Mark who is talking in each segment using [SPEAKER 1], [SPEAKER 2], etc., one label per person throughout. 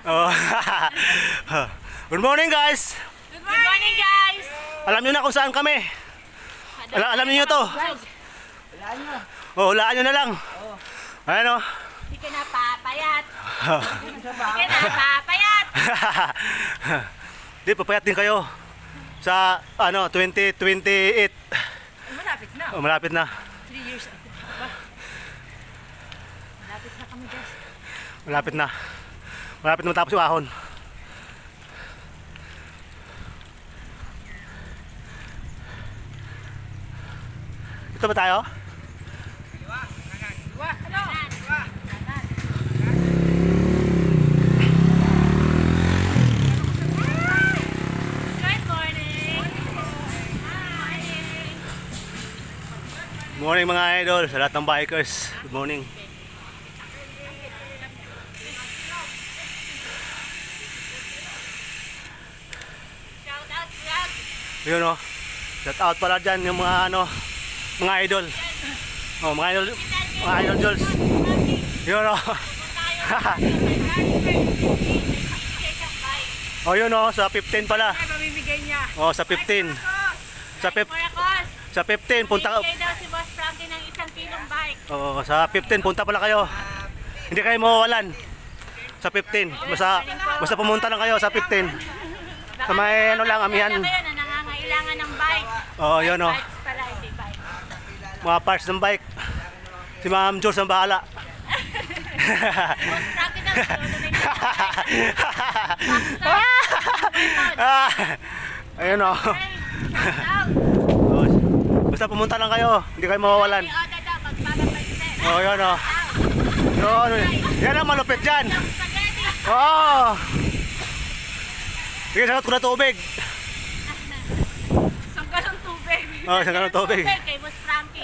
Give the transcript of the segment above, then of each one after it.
[SPEAKER 1] Oh. Good morning guys.
[SPEAKER 2] Good morning, guys!
[SPEAKER 1] Alam niyo na kung saan kami. Alam niyo to. Oh, hulaan niyo na lang. Ayan oh.
[SPEAKER 2] Hindi ka napapayat. Hindi ka napapayat.
[SPEAKER 1] Di, papayat din kayo. Sa 2028.
[SPEAKER 2] Malapit na.
[SPEAKER 1] Oh, malapit na.
[SPEAKER 2] 3 years. Malapit na kami, guys.
[SPEAKER 1] Malapit na. Malapit na matapos yung ahon. Ito ba tayo?
[SPEAKER 2] Wa, ano? Good morning.
[SPEAKER 1] Good morning mga idol, sa lahat ng bikers. Good morning.
[SPEAKER 2] Shout out, vlog.
[SPEAKER 1] Yun o. Shout out pala dyan yung mga mga idol. Oh, mga idol. Mga idol Jules. Yun o. Oh, yun o. Sa 15 pala.
[SPEAKER 2] Ay, mamimigay niya.
[SPEAKER 1] Oh, sa 15. Sa 15. Sa 15 punta ka.
[SPEAKER 2] Mamimigay daw si Boss Frankie ng 1 kilong bike.
[SPEAKER 1] Oh, sa 15 punta pala kayo. Hindi kayo mawawalan. Sa 15. Basta pumunta lang kayo sa 15. Sa may lang, amihan.
[SPEAKER 2] Kayo na nangangailangan ng bike.
[SPEAKER 1] Oh, yun o.
[SPEAKER 2] Bikes pala, hindi bike.
[SPEAKER 1] Mga parts ng bike. Si Ma'am Jules ang bahala.
[SPEAKER 2] Boss Frankie daw,
[SPEAKER 1] Ayun o.
[SPEAKER 2] shout out.
[SPEAKER 1] Basta pumunta lang kayo. Hindi kayo mawawalan.
[SPEAKER 2] Si Oda daw, magpapapansin.
[SPEAKER 1] Oh, yun o. Yun. Yan ang malupit dyan.
[SPEAKER 2] Spaghetti.
[SPEAKER 1] Oo. Sige, sagot ko na tubig.
[SPEAKER 2] Isang galong tubig.
[SPEAKER 1] Oh, isang galong tubig.
[SPEAKER 2] Kay Boss Frankie.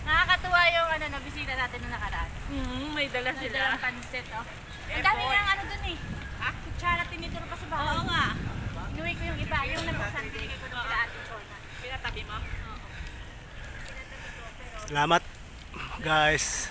[SPEAKER 2] Nakakatuwa yung nabisita natin nung nakaraan.
[SPEAKER 3] May dala
[SPEAKER 2] May
[SPEAKER 3] sila.
[SPEAKER 2] dalang pansit, oh. Ang dami niyang dun eh. Kutsara, tinituro pa sa bahay.
[SPEAKER 3] Oo nga.
[SPEAKER 2] Inuwi ko yung iba, yung nabuksan, binigay ko nung kila Ate Chona.
[SPEAKER 3] Pinatabi mo?
[SPEAKER 1] Salamat, guys.